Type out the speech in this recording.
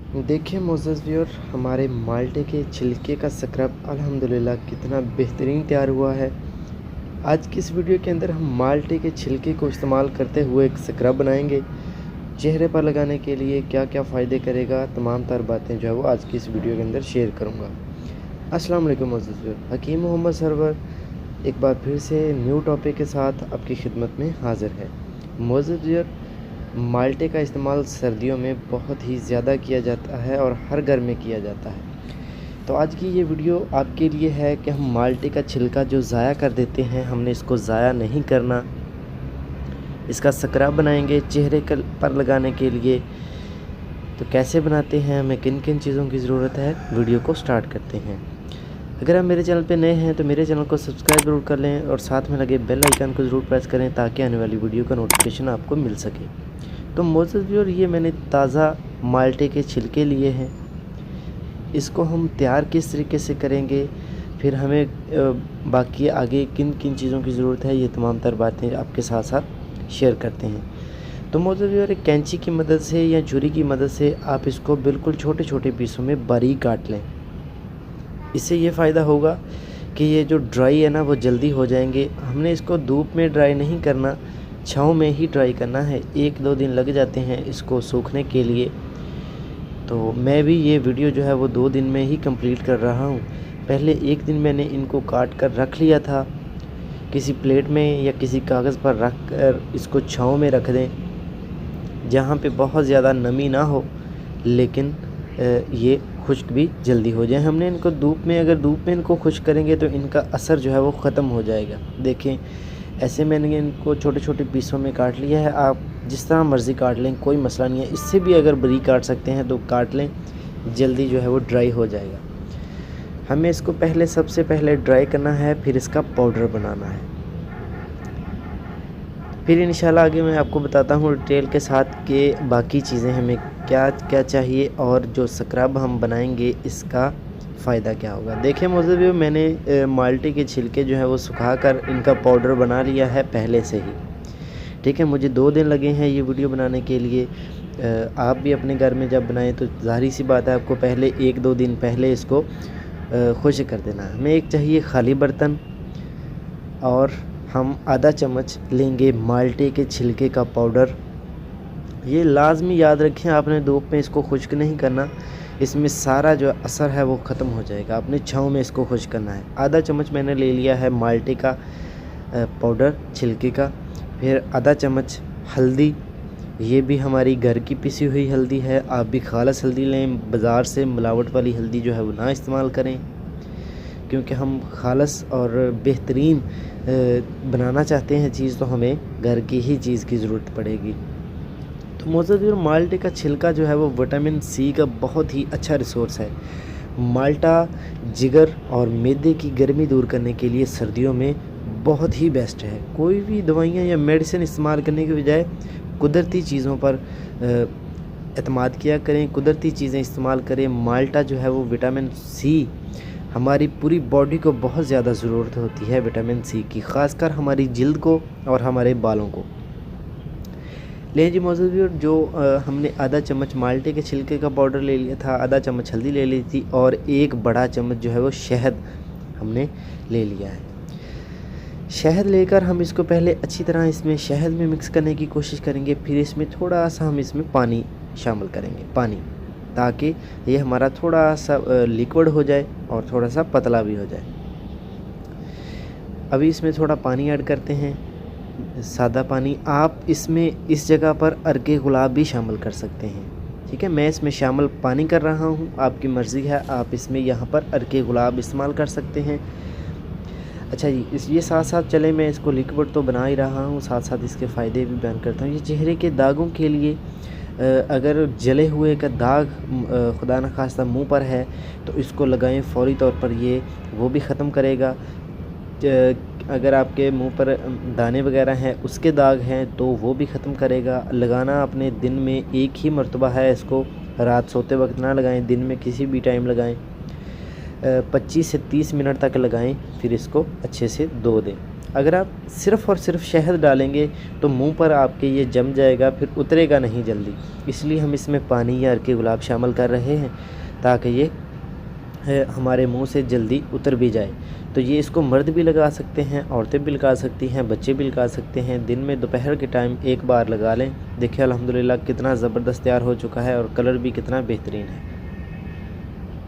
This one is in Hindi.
देखिए मोअज़्ज़ज़ व्यूअर, हमारे माल्टे के छिलके का स्क्रब अल्हम्दुलिल्लाह कितना बेहतरीन तैयार हुआ है। आज की इस वीडियो के अंदर हम माल्टे के छिलके को इस्तेमाल करते हुए एक स्क्रब बनाएंगे। चेहरे पर लगाने के लिए क्या क्या फ़ायदे करेगा, तमाम तर बातें जो है वो आज की इस वीडियो के अंदर शेयर करूँगा। अस्सलाम वालेकुम मोअज़्ज़ज़ व्यूअर, हकीम मोहम्मद सरवर एक बार फिर से न्यू टॉपिक के साथ आपकी खिदमत में हाज़िर है। मोअज़्ज़ज़ व्यूअर, माल्टे का इस्तेमाल सर्दियों में बहुत ही ज़्यादा किया जाता है और हर घर में किया जाता है। तो आज की ये वीडियो आपके लिए है कि हम माल्टे का छिलका जो ज़ाया कर देते हैं, हमने इसको ज़ाया नहीं करना। इसका स्क्रब बनाएंगे चेहरे पर लगाने के लिए। तो कैसे बनाते हैं, हमें किन किन चीज़ों की ज़रूरत है, वीडियो को स्टार्ट करते हैं। अगर आप मेरे चैनल पे नए हैं तो मेरे चैनल को सब्सक्राइब ज़रूर कर लें और साथ में लगे बेल आइकन को ज़रूर प्रेस करें ताकि आने वाली वीडियो का नोटिफिकेशन आपको मिल सके। तो मोअज़्ज़ज़ व्यूअर, ये मैंने ताज़ा माल्टे के छिलके लिए हैं। इसको हम तैयार किस तरीके से करेंगे, फिर हमें बाकी आगे किन किन चीज़ों की ज़रूरत है, ये तमाम तर बातें आपके साथ साथ शेयर करते हैं। तो मोअज़्ज़ज़ व्यूअर, एक कैंची की मदद से या छुरी की मदद से आप इसको बिल्कुल छोटे छोटे पीसों में बारीक काट लें। इससे ये फ़ायदा होगा कि ये जो ड्राई है ना वो जल्दी हो जाएंगे। हमने इसको धूप में ड्राई नहीं करना, छाँव में ही ड्राई करना है। 1-2 दिन लग जाते हैं इसको सूखने के लिए। तो मैं भी ये वीडियो जो है वो 2 दिन में ही कंप्लीट कर रहा हूँ। पहले 1 दिन मैंने इनको काट कर रख लिया था। किसी प्लेट में या किसी कागज़ पर रख कर इसको छाँव में रख दें, जहाँ पे बहुत ज़्यादा नमी ना हो लेकिन ये खुश्क भी जल्दी हो जाए। हमने इनको अगर धूप में इनको खुश्क करेंगे तो इनका असर जो है वो ख़त्म हो जाएगा। देखें, ऐसे मैंने इनको छोटे छोटे पीसों में काट लिया है। आप जिस तरह मर्ज़ी काट लें, कोई मसला नहीं है। इससे भी अगर बारीक काट सकते हैं तो काट लें, जल्दी जो है वो ड्राई हो जाएगा। हमें इसको सबसे पहले ड्राई करना है, फिर इसका पाउडर बनाना है। फिर इंशाल्लाह आगे मैं आपको बताता हूँ डिटेल के साथ कि बाकी चीज़ें हमें क्या क्या चाहिए और जो स्क्रब हम बनाएंगे इसका फ़ायदा क्या होगा। देखिए मोअज़्ज़ज़ व्यूअर, मैंने माल्टे के छिलके जो है वो सुखा कर इनका पाउडर बना लिया है पहले से ही। ठीक है, मुझे 2 दिन लगे हैं ये वीडियो बनाने के लिए। आप भी अपने घर में जब बनाएं तो ज़ाहिर सी बात है आपको पहले 1-2 दिन पहले इसको खुश्क कर देना है। हमें एक चाहिए खाली बर्तन और हम आधा चम्मच लेंगे माल्टे के छिलके का पाउडर। ये लाजमी याद रखें, आपने धूप में इसको खुश्क नहीं करना, इसमें सारा जो असर है वो ख़त्म हो जाएगा। आपने छाँव में इसको खुश्क करना है। आधा चम्मच मैंने ले लिया है माल्टे का पाउडर छिलके का। फिर आधा चम्मच हल्दी, ये भी हमारी घर की पिसी हुई हल्दी है। आप भी खालस हल्दी लें, बाज़ार से मिलावट वाली हल्दी जो है वो ना इस्तेमाल करें, क्योंकि हम खालस और बेहतरीन बनाना चाहते हैं चीज़, तो हमें घर की ही चीज़ की ज़रूरत पड़ेगी। तो मोअज़्ज़ज़ व्यूअर, माल्टे का छिलका जो है वो विटामिन सी का बहुत ही अच्छा रिसोर्स है। माल्टा जिगर और मैदे की गर्मी दूर करने के लिए सर्दियों में बहुत ही बेस्ट है। कोई भी दवाइयाँ या मेडिसिन इस्तेमाल करने के बजाय कुदरती चीज़ों पर एतमाद किया करें, कुदरती चीज़ें इस्तेमाल करें। माल्टा जो है वो विटामिन सी, हमारी पूरी बॉडी को बहुत ज़्यादा ज़रूरत होती है विटामिन सी की, ख़ासकर हमारी जिल्द को और हमारे बालों को। लें जी मोअज़्ज़ज़ व्यूअर, जो हमने आधा चम्मच माल्टे के छिलके का पाउडर ले लिया था, आधा चम्मच हल्दी ले ली थी और 1 बड़ा चम्मच जो है वो शहद हमने ले लिया है। शहद लेकर हम इसको पहले अच्छी तरह इसमें शहद में मिक्स करने की कोशिश करेंगे। फिर इसमें थोड़ा सा हम इसमें पानी शामिल करेंगे, पानी, ताकि ये हमारा थोड़ा सा लिक्विड हो जाए और थोड़ा सा पतला भी हो जाए। अभी इसमें थोड़ा पानी ऐड करते हैं, सादा पानी। आप इसमें इस जगह पर अर्के गुलाब भी शामिल कर सकते हैं। ठीक है, मैं इसमें शामिल पानी कर रहा हूँ, आपकी मर्ज़ी है, आप इसमें यहाँ पर अर्के गुलाब इस्तेमाल कर सकते हैं। अच्छा जी, ये साथ साथ चले, मैं इसको लिक्विड तो बना ही रहा हूँ, साथ साथ इसके फ़ायदे भी बयान करता हूँ। ये चेहरे के दागों के लिए, अगर जले हुए का दाग खुदा न खास्ता मुँह पर है तो इसको लगाएं फ़ौरी तौर पर, ये वो भी ख़त्म करेगा। अगर आपके मुंह पर दाने वगैरह हैं, उसके दाग हैं, तो वो भी ख़त्म करेगा। लगाना अपने दिन में 1 ही मरतबा है इसको, रात सोते वक्त ना लगाएं, दिन में किसी भी टाइम लगाएं। 25 से 30 मिनट तक लगाएं, फिर इसको अच्छे से धो दें। अगर आप सिर्फ़ और सिर्फ शहद डालेंगे तो मुंह पर आपके ये जम जाएगा, फिर उतरेगा नहीं जल्दी। इसलिए हम इसमें पानी या अर्के गुलाब शामिल कर रहे हैं ताकि ये हमारे मुंह से जल्दी उतर भी जाए। तो ये इसको मर्द भी लगा सकते हैं, औरतें भी लगा सकती हैं, बच्चे भी लगा सकते हैं। दिन में दोपहर के टाइम एक बार लगा लें। देखिए अल्हम्दुलिल्लाह कितना ज़बरदस्त तैयार हो चुका है और कलर भी कितना बेहतरीन है।